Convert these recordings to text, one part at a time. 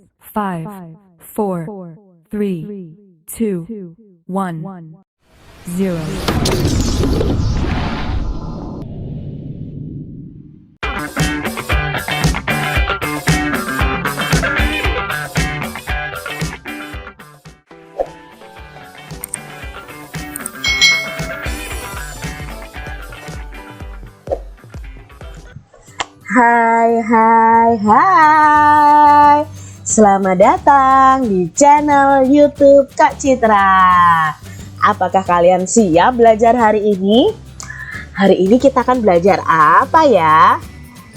5, 4, 3, 2, 1, 0. Hai. Selamat datang di channel YouTube Kak Citra. Apakah kalian siap belajar hari ini? Hari ini kita akan belajar apa ya?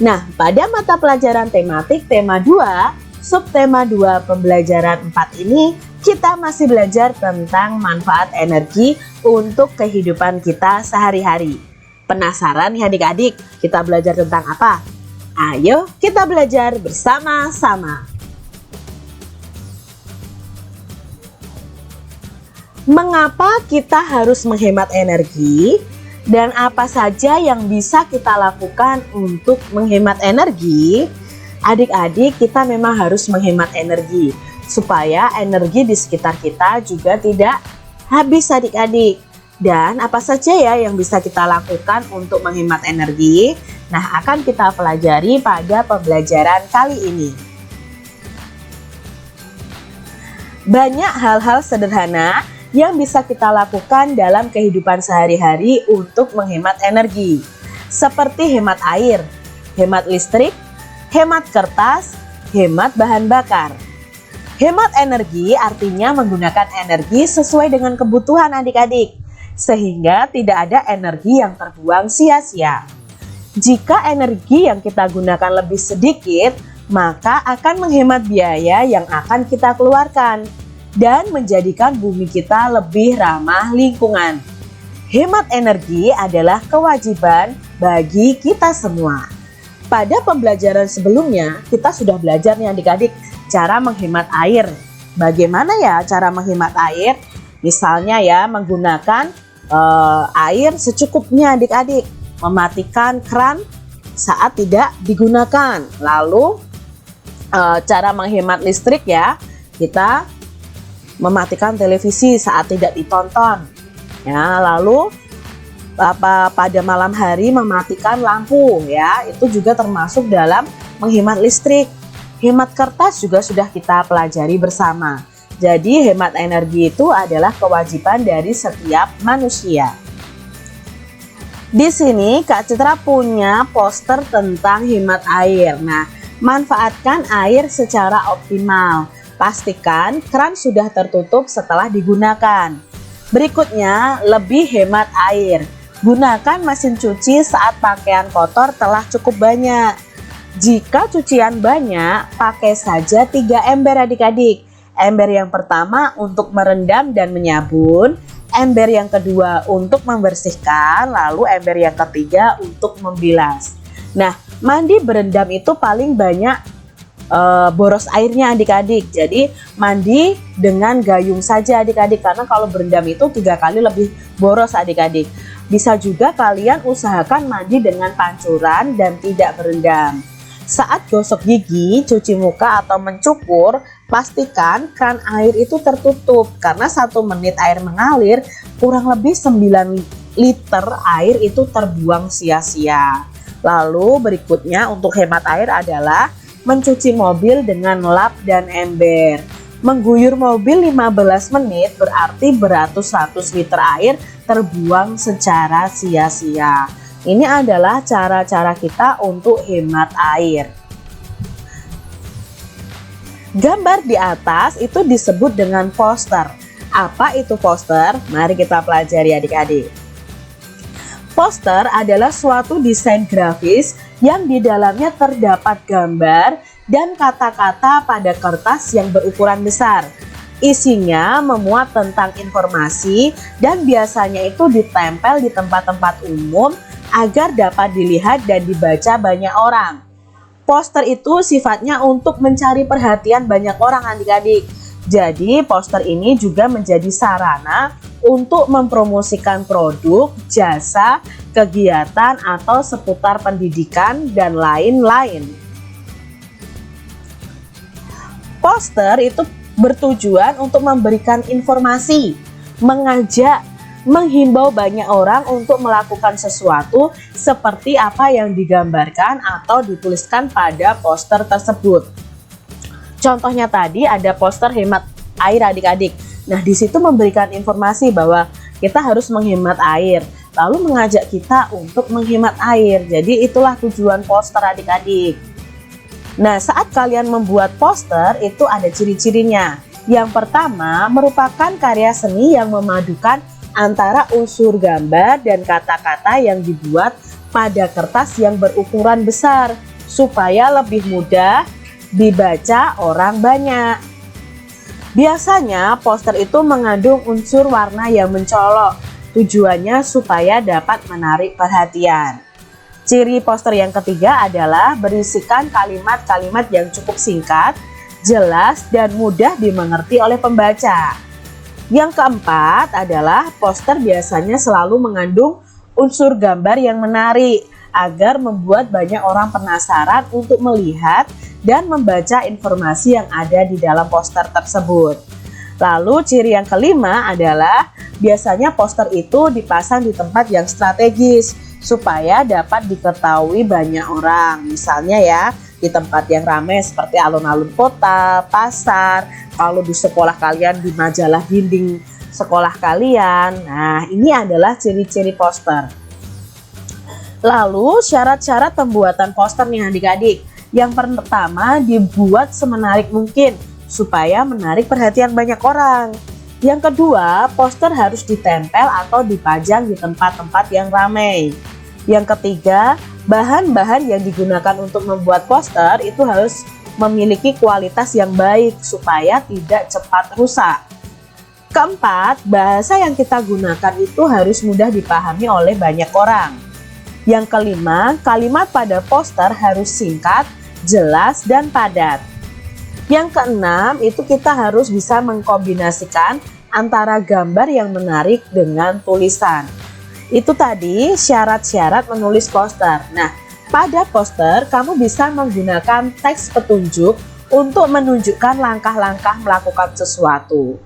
Nah, pada mata pelajaran tematik tema 2, subtema 2 pembelajaran 4 ini, kita masih belajar tentang manfaat energi untuk kehidupan kita sehari-hari. Penasaran ya adik-adik, kita belajar tentang apa? Ayo kita belajar bersama-sama. Mengapa kita harus menghemat energi dan apa saja yang bisa kita lakukan untuk menghemat energi? Adik-adik, kita memang harus menghemat energi supaya energi di sekitar kita juga tidak habis adik-adik. Dan apa saja ya yang bisa kita lakukan untuk menghemat energi? Nah, akan kita pelajari pada pembelajaran kali ini. Banyak hal-hal sederhana yang bisa kita lakukan dalam kehidupan sehari-hari untuk menghemat energi. Seperti hemat air, hemat listrik, hemat kertas, hemat bahan bakar. Hemat energi artinya menggunakan energi sesuai dengan kebutuhan adik-adik, sehingga tidak ada energi yang terbuang sia-sia. Jika energi yang kita gunakan lebih sedikit, maka akan menghemat biaya yang akan kita keluarkan dan menjadikan bumi kita lebih ramah lingkungan. Hemat energi adalah kewajiban bagi kita semua. Pada pembelajaran sebelumnya, kita sudah belajar nih adik-adik cara menghemat air. Bagaimana ya cara menghemat air? Misalnya ya, menggunakan air secukupnya adik-adik, mematikan keran saat tidak digunakan. Lalu cara menghemat listrik ya, kita mematikan televisi saat tidak ditonton ya. Lalu pada malam hari mematikan lampu ya, itu juga termasuk dalam menghemat listrik. Hemat kertas juga sudah kita pelajari bersama. Jadi hemat energi itu adalah kewajiban dari setiap manusia. Di sini Kak Citra punya poster tentang hemat air. Nah, manfaatkan air secara optimal. Pastikan keran sudah tertutup setelah digunakan. Berikutnya, lebih hemat air. Gunakan mesin cuci saat pakaian kotor telah cukup banyak. Jika cucian banyak, pakai saja 3 ember adik-adik. Ember yang pertama untuk merendam dan menyabun, ember yang kedua untuk membersihkan, lalu ember yang ketiga untuk membilas. Nah, mandi berendam itu paling banyak boros airnya adik-adik. Jadi mandi dengan gayung saja adik-adik, karena kalau berendam itu 3 kali lebih boros adik-adik. Bisa juga kalian usahakan mandi dengan pancuran dan tidak berendam. Saat gosok gigi, cuci muka atau mencukur, pastikan keran air itu tertutup, karena 1 menit air mengalir kurang lebih 9 liter air itu terbuang sia-sia. Lalu berikutnya untuk hemat air adalah mencuci mobil dengan lap dan ember. Mengguyur mobil 15 menit berarti beratus-ratus liter air terbuang secara sia-sia. Ini adalah cara-cara kita untuk hemat air. Gambar di atas itu disebut dengan poster. Apa itu poster? Mari kita pelajari adik-adik. Poster adalah suatu desain grafis yang di dalamnya terdapat gambar dan kata-kata pada kertas yang berukuran besar. Isinya memuat tentang informasi dan biasanya itu ditempel di tempat-tempat umum agar dapat dilihat dan dibaca banyak orang. Poster itu sifatnya untuk mencari perhatian banyak orang adik-adik. Jadi poster ini juga menjadi sarana untuk mempromosikan produk, jasa, kegiatan atau seputar pendidikan dan lain-lain. Poster itu bertujuan untuk memberikan informasi, mengajak, menghimbau banyak orang untuk melakukan sesuatu seperti apa yang digambarkan atau dituliskan pada poster tersebut. Contohnya tadi ada poster hemat air adik-adik. Nah, di situ memberikan informasi bahwa kita harus menghemat air, lalu mengajak kita untuk menghemat air. Jadi itulah tujuan poster adik-adik. Nah, saat kalian membuat poster itu ada ciri-cirinya. Yang pertama, merupakan karya seni yang memadukan antara unsur gambar dan kata-kata yang dibuat pada kertas yang berukuran besar supaya lebih mudah dibaca orang banyak. Biasanya poster itu mengandung unsur warna yang mencolok, tujuannya supaya dapat menarik perhatian. Ciri poster yang ketiga adalah berisikan kalimat-kalimat yang cukup singkat, jelas, dan mudah dimengerti oleh pembaca. Yang keempat adalah poster biasanya selalu mengandung unsur gambar yang menarik agar membuat banyak orang penasaran untuk melihat dan membaca informasi yang ada di dalam poster tersebut. Lalu ciri yang kelima adalah biasanya poster itu dipasang di tempat yang strategis supaya dapat diketahui banyak orang. Misalnya ya, di tempat yang ramai seperti alun-alun kota, pasar, kalau di sekolah kalian di majalah dinding sekolah kalian. Nah, ini adalah ciri-ciri poster. Lalu syarat-syarat pembuatan poster nih adik-adik. Yang pertama, dibuat semenarik mungkin supaya menarik perhatian banyak orang. Yang kedua, poster harus ditempel atau dipajang di tempat-tempat yang ramai. Yang ketiga, bahan-bahan yang digunakan untuk membuat poster itu harus memiliki kualitas yang baik supaya tidak cepat rusak. Keempat, bahasa yang kita gunakan itu harus mudah dipahami oleh banyak orang. Yang kelima, kalimat pada poster harus singkat, jelas, dan padat. Yang keenam, itu kita harus bisa mengkombinasikan antara gambar yang menarik dengan tulisan. Itu tadi syarat-syarat menulis poster. Nah, pada poster kamu bisa menggunakan teks petunjuk untuk menunjukkan langkah-langkah melakukan sesuatu.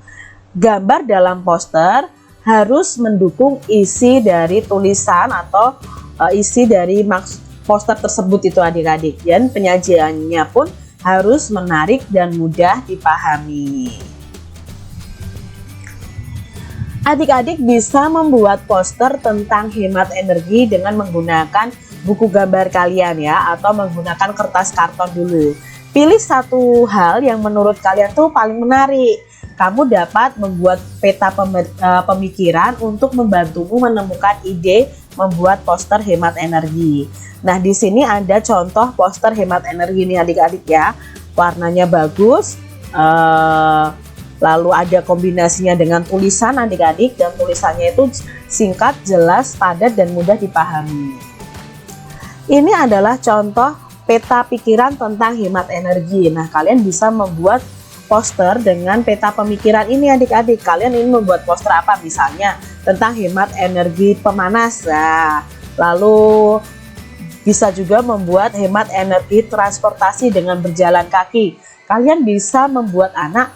Gambar dalam poster harus mendukung isi dari tulisan atau isi dari poster tersebut itu adik-adik. Dan penyajiannya pun harus menarik dan mudah dipahami. Adik-adik bisa membuat poster tentang hemat energi dengan menggunakan buku gambar kalian ya, atau menggunakan kertas karton dulu. Pilih satu hal yang menurut kalian tuh paling menarik. Kamu dapat membuat peta pemikiran untuk membantumu menemukan ide membuat poster hemat energi. Nah, di sini ada contoh poster hemat energi nih adik-adik ya. Warnanya bagus, lalu ada kombinasinya dengan tulisan adik-adik, dan tulisannya itu singkat, jelas, padat, dan mudah dipahami. Ini adalah contoh peta pikiran tentang hemat energi. Nah, kalian bisa membuat poster dengan peta pemikiran ini adik-adik. Kalian ini membuat poster apa? Misalnya tentang hemat energi pemanas. Nah, lalu bisa juga membuat hemat energi transportasi dengan berjalan kaki. Kalian bisa membuat anak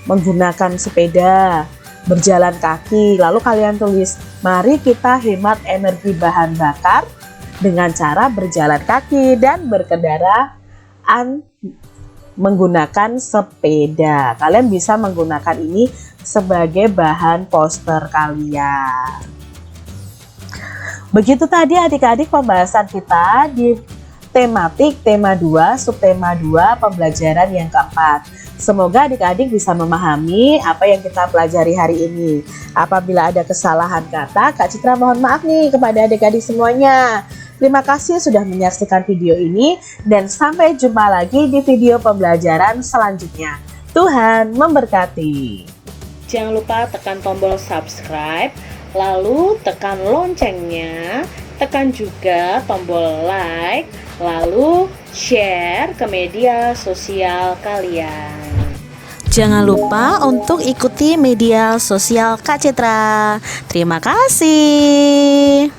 menggunakan sepeda, berjalan kaki, lalu kalian tulis, mari kita hemat energi bahan bakar dengan cara berjalan kaki dan berkendaraan menggunakan sepeda. Kalian bisa menggunakan ini sebagai bahan poster kalian. Begitu tadi adik-adik pembahasan kita di tematik tema 2, subtema 2, pembelajaran yang keempat. Semoga adik-adik bisa memahami apa yang kita pelajari hari ini. Apabila ada kesalahan kata, Kak Citra mohon maaf nih kepada adik-adik semuanya. Terima kasih sudah menyaksikan video ini dan sampai jumpa lagi di video pembelajaran selanjutnya. Tuhan memberkati. Jangan lupa tekan tombol subscribe, lalu tekan loncengnya, tekan juga tombol like, lalu share ke media sosial kalian. Jangan lupa untuk ikuti media sosial Kak Citra. Terima kasih.